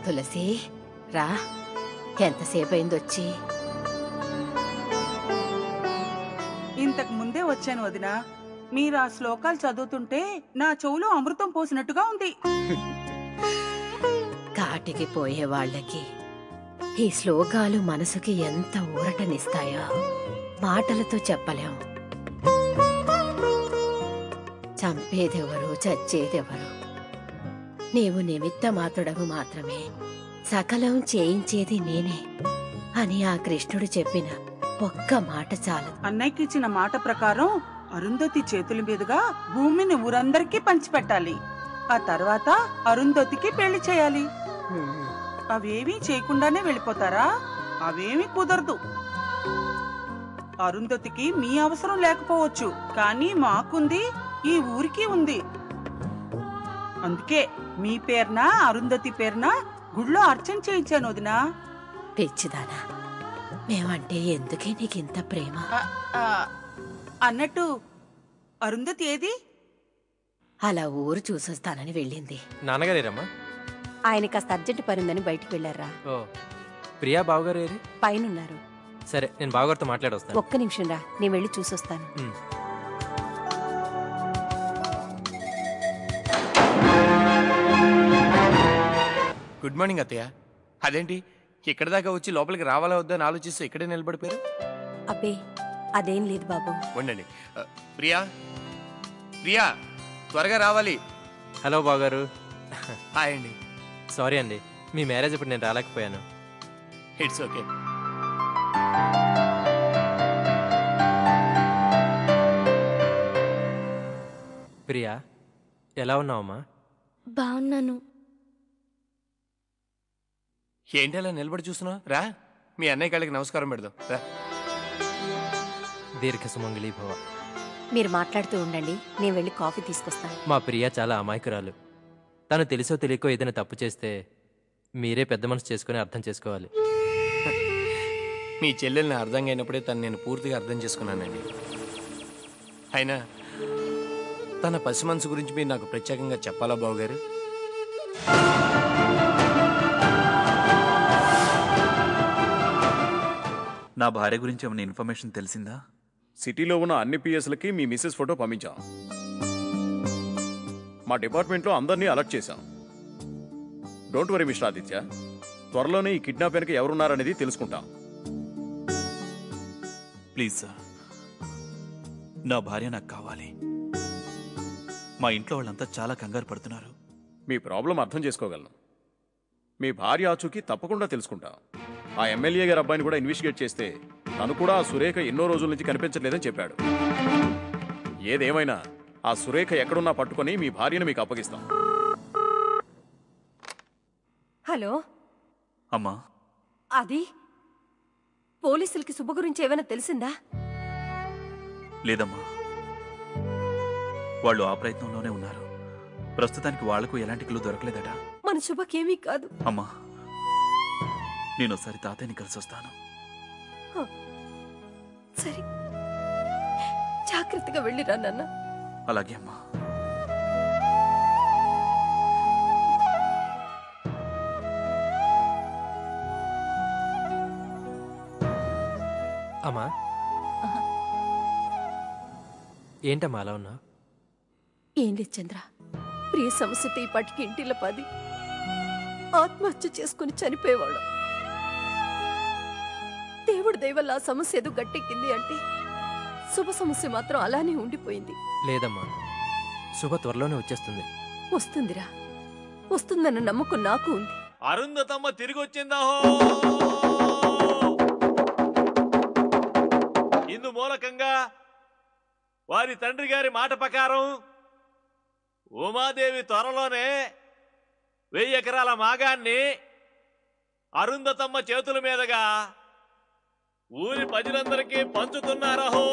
తులసి రా, ఎంతసేపు అయిందొచ్చి? ఇంతకు ముందే వచ్చాను వదినా. మీరు ఆ శ్లోకాలు చదువుతుంటే నా చెవులో అమృతం పోసినట్టుగా ఉంది. కాటికి పోయే వాళ్ళకి ఈ శ్లోకాలు మనసుకి ఎంత ఊరటనిస్తాయో మాటలతో చెప్పలేం. చంపేదెవరు, చచ్చేదెవరు? నీవు నిమిత్త మాత్రుడవు మాత్రమే, సకలం చేయించేది నేనే అని ఆ కృష్ణుడు చెప్పిన ఒక్క మాట చాలదు. అన్నయ్యకి ఇచ్చిన మాట ప్రకారం అరుంధతి చేతుల మీదుగా భూమిని ఊరందరికీ పంచిపెట్టాలి. ఆ తర్వాత అరుంధతికి పెళ్లి చేయాలి. అవేమీ చేయకుండానే వెళ్ళిపోతారా? అవేమీ కుదరదు. అరుంధతికి మీ అవసరం లేకపోవచ్చు, కానీ మాకుంది, ఈ ఊరికి ఉంది. అందుకే మీ పేరున అరుంధతి పేరున గుళ్ళో అర్చన చేయించాను వదినా. పిచ్చిదానా, మేమంటే ఎందుకే నీకింత ప్రేమ? అన్నట్టు అరుంధతి ఏది? అలా ఊరు చూసొస్తానని వెళ్ళింది. నాన్నగారేరమ్మా? ఆయన కాస్త అర్జెంట్ పనుందని బయటికి వెళ్ళారా? ఓ, ప్రియా బావగారు ఏరి? పైనున్నారు. సరే, నేను బావగారితో మాట్లాడొస్తాను. ఒక్క నిమిషం రా, నేను వెళ్ళి చూసొస్తాను. గుడ్ మార్నింగ్ అత్తయ్య. అదేంటి ఇక్కడ దాకా వచ్చి లోపలికి రావాలా వద్దా అని ఆలోచిస్తూ ఇక్కడే నిలబడిపోయారు? అబ్బే అదేం లేదు బాబు. ఉండండి. ప్రియా, ప్రియా త్వరగా రావాలి. హలో బావగారు. హాయ్ అండి. సారీ అండి, మీ మ్యారేజ్ ఇప్పుడు నేను రాలేకపోయాను. It's okay. ప్రియా, ఎలా ఉన్నావమ్మా? బాగున్నాను. ఏంటి అలా నిలబడి చూస్తున్నావు? రా, మీ అన్నయ్య కాళ్ళకి నమస్కారం పెడదాం రా. దీర్ఘ సుమంగళీ భవ. మీరు మాట్లాడుతూ ఉండండి, నేను వెళ్ళి కాఫీ తీసుకొస్తాను. మా ప్రియా చాలా అమాయకురాలు. తను తెలుసో తెలియకో ఏదైనా తప్పు చేస్తే మీరే పెద్ద మనసు చేసుకుని అర్థం చేసుకోవాలి. మీ చెల్లెల్ని అర్థం అయినప్పుడే తను నేను పూర్తిగా అర్థం చేసుకున్నానండి. అయినా తన పసి మనసు గురించి మీరు నాకు ప్రత్యేకంగా చెప్పాలా బావగారు? నా భార్య గురించి ఏమైనా ఇన్ఫర్మేషన్ తెలిసిందా? సిటీలో ఉన్న అన్ని పిఎస్లకి మీ మిస్సెస్ ఫోటో పంపించాం. మా డిపార్ట్మెంట్లో అందరినీ అలర్ట్ చేశాం. డోంట్ వరీ మిస్టర్ ఆదిత్య, త్వరలోనే ఈ కిడ్నాప్ వెనక ఎవరున్నారనేది తెలుసుకుంటాం. ప్లీజ్ సార్, నా భార్య నాకు కావాలి. మా ఇంట్లో వాళ్ళంతా చాలా కంగారు పడుతున్నారు. మీ ప్రాబ్లం అర్థం చేసుకోగలను. మీ భార్య ఆచూకీ తప్పకుండా తెలుసుకుంటాం. ఆ ఎమ్మెల్యే గారి అబ్బాయిని కూడా ఇన్వెస్టిగేట్ చేస్తే తను కూడా ఆ సురేఖ ఎన్నో రోజుల నుంచి కనిపించలేదని చెప్పాడు. ఏదేమైనా ఆ సురేఖ ఎక్కడున్నా పట్టుకొని మీ భార్యను మీకు అప్పగిస్తాం. హలో అమ్మా, అది పోలీసులకి శుభ గురించి ఏమైనా తెలిసిందా? లేదమ్మా, వాళ్ళు ఆ ప్రయత్నంలోనే ఉన్నారు. ప్రస్తుతానికి వాళ్లకు ఎలాంటి క్లూ దొరకలేదట. మన శుభకేమీ కాదు. అమ్మా, నేను ఒకసారి తాతయ్యని కలిసి వస్తాను. సరే, జాగ్రత్తగా వెళ్ళిరా నాన్న. అలాగే అమ్మా. అమ్మా, ఏంటమ్మా అలా ఉన్నా? ఏం లేదు చంద్ర, ప్రియ సమస్యతో ఈ పాటికి ఇంటిలో 10 ఆత్మహత్య చేసుకుని చనిపోయేవాడు. దేవుడి దయ వల్ల ఆ సమస్య ఏదో గట్టెక్కింది అంటే శుభ సమస్య మాత్రం అలానే ఉండిపోయింది. లేదమ్మా, శుభ త్వరలోనే వచ్చేస్తుంది. వస్తుందిరా, వస్తుందన్న నమ్మకం నాకు ఉంది. అరుంధతమ్మ తిరిగి వచ్చిందాహో. ఇందు మూలకంగా వారి తండ్రి గారి మాట ప్రకారం ఉమాదేవి త్వరలోనే 1000 ఎకరాల మాగాన్ని అరుంధతమ్మ చేతుల మీదుగా ఊరి ప్రజలందరికీ పంచుతున్నారహో.